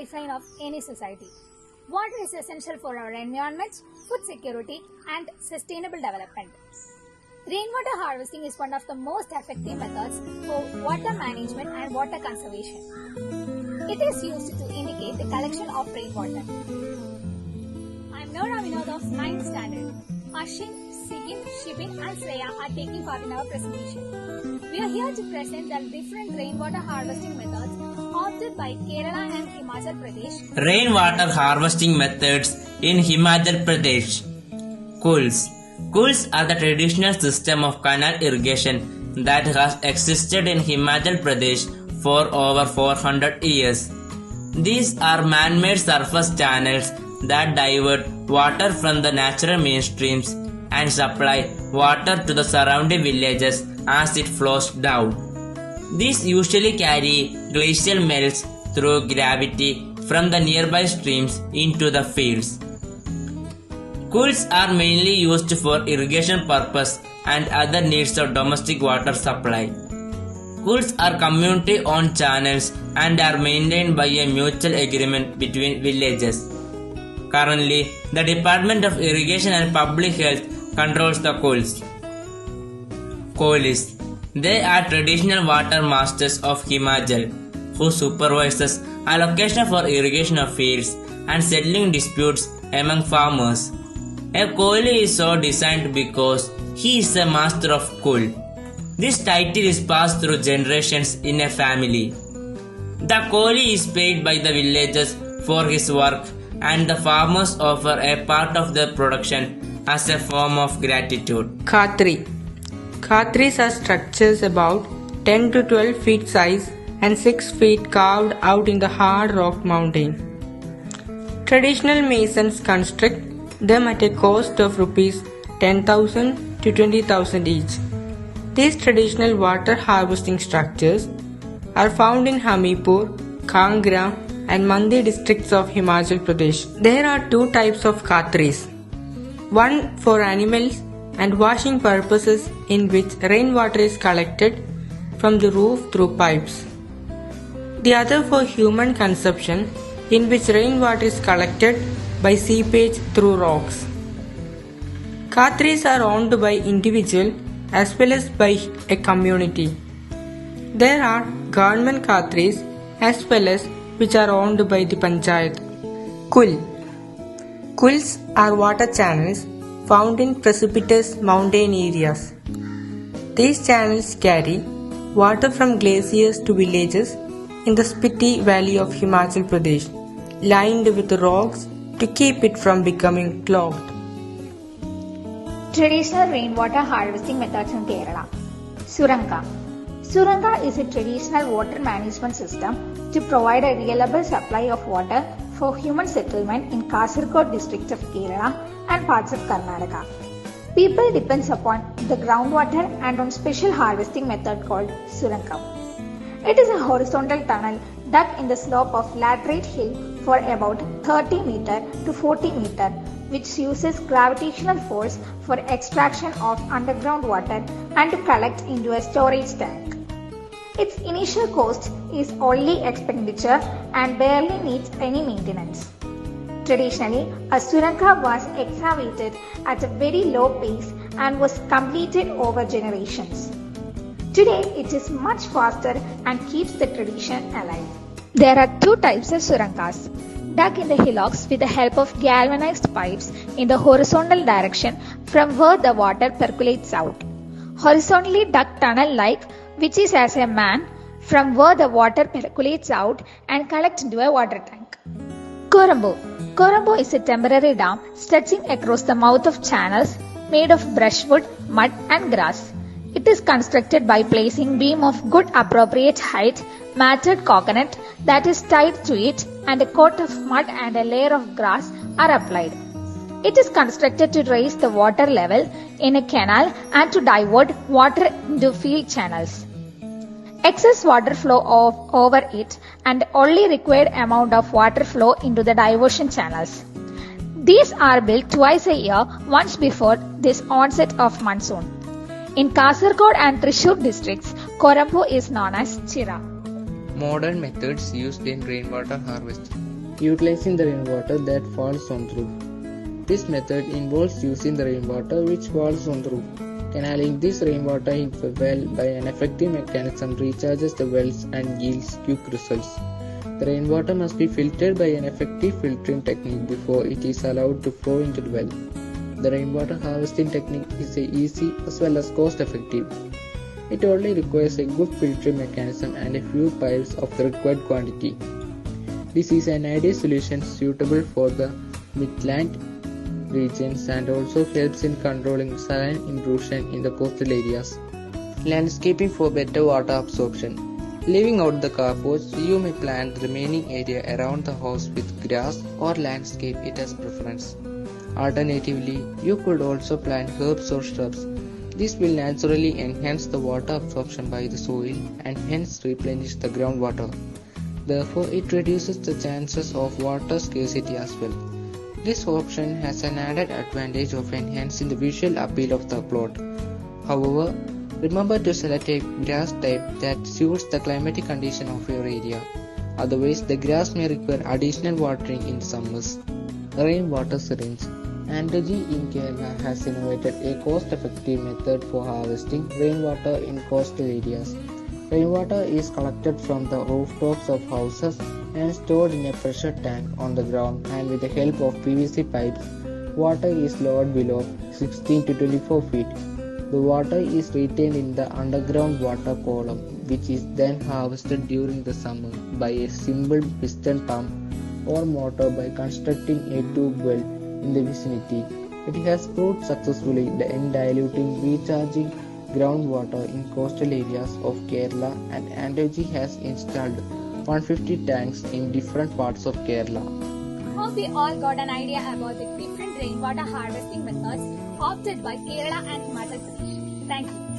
lifeline of any society. Water is essential for our environment, food security, and sustainable development. Rainwater harvesting is one of the most effective methods for water management and water conservation. It is used to indicate the collection of rainwater. I am Nora Vinod of 9th standard. Ashin, Sigin, Shibin and Shreya are taking part in our presentation. We are here to present the different rainwater harvesting methods adopted by Kerala and Himachal Pradesh. Rainwater harvesting methods in Himachal Pradesh. Kools. Kools are the traditional system of canal irrigation that has existed in Himachal Pradesh for over 400 years. These are man-made surface channels that divert water from the natural mainstreams and supply water to the surrounding villages as it flows down. These usually carry glacial melts through gravity from the nearby streams into the fields. Kools are mainly used for irrigation purpose and other needs of domestic water supply. Kools are community-owned channels and are maintained by a mutual agreement between villages. Currently, the Department of Irrigation and Public Health controls the kools. Kohlis. They are traditional water masters of Himachal who supervises allocation for irrigation of fields and settling disputes among farmers. A kohli is so designed because he is a master of kool. This title is passed through generations in a family. The kohli is paid by the villagers for his work and the farmers offer a part of their production as a form of gratitude. Khatri. Khatris are structures about 10 to 12 feet size and 6 feet carved out in the hard rock mountain. Traditional masons construct them at a cost of rupees 10,000 to 20,000 each. These traditional water harvesting structures are found in Hamipur, Kangra and Mandi districts of Himachal Pradesh. There are two types of khatris. One for animals and washing purposes in which rainwater is collected from the roof through pipes. The other for human consumption in which rainwater is collected by seepage through rocks. Khatris are owned by individual as well as by a community. There are government khatris as well as which are owned by the panchayat. Kool. Kools are water channels found in precipitous mountain areas. These channels carry water from glaciers to villages in the Spiti Valley of Himachal Pradesh, lined with rocks to keep it from becoming clogged. Traditional rainwater harvesting methods in Kerala. Suranka. Suranka is a traditional water management system to provide a reliable supply of water for human settlement in Kasaragod district of Kerala and parts of Karnataka. People depends upon the groundwater and on special harvesting method called Suranka. It is a horizontal tunnel dug in the slope of laterite hill for about 30 meter to 40 meter, which uses gravitational force for extraction of underground water and to collect into a storage tank. Its initial cost is only expenditure and barely needs any maintenance. Traditionally, a Suranka was excavated at a very low pace and was completed over generations. Today, it is much faster and keeps the tradition alive. There are two types of Surankas, dug in the hillocks with the help of galvanized pipes in the horizontal direction from where the water percolates out. Horizontally dug tunnel-like, which is as a man from where the water percolates out and collects into a water tank. Korambo. Korambo is a temporary dam stretching across the mouth of channels made of brushwood, mud and grass. It is constructed by placing beam of good appropriate height, matted coconut that is tied to it and a coat of mud and a layer of grass are applied. It is constructed to raise the water level in a canal and to divert water into field channels. Excess water flow over it and only required amount of water flow into the diversion channels. These are built twice a year, once before this onset of monsoon. In Kasaragod and Thrissur districts, Korambo is known as Chira. Modern methods used in rainwater harvesting. utilizing the rainwater that falls on the roof. This method involves using the rainwater which falls on the roof. Cannaling this rainwater into a well by an effective mechanism recharges the wells and yields quick results. The rainwater must be filtered by an effective filtering technique before it is allowed to flow into the well. The rainwater harvesting technique is easy as well as cost effective. It only requires a good filtering mechanism and a few pipes of the required quantity. This is an ideal solution suitable for the midland regions and also helps in controlling saline intrusion in the coastal areas. Landscaping for better water absorption. Leaving out the carports, you may plant the remaining area around the house with grass or landscape it as preference. Alternatively, you could also plant herbs or shrubs. This will naturally enhance the water absorption by the soil and hence replenish the groundwater. Therefore, it reduces the chances of water scarcity as well. This option has an added advantage of enhancing the visual appeal of the plot. However, remember to select a grass type that suits the climatic condition of your area. Otherwise, the grass may require additional watering in summers. Rainwater syringe. Andoji in Kerala has innovated a cost-effective method for harvesting rainwater in coastal areas. Rainwater is collected from the rooftops of houses and stored in a pressure tank on the ground, and with the help of PVC pipes, water is lowered below 16 to 24 feet. The water is retained in the underground water column, which is then harvested during the summer by a simple piston pump or motor by constructing a tube well in the vicinity. It has proved successfully in diluting recharging groundwater in coastal areas of Kerala, and Andoji has installed 150 tanks in different parts of Kerala. Hope we all got an idea about the different rainwater harvesting methods opted by Kerala and Himachal Pradesh. Thank you.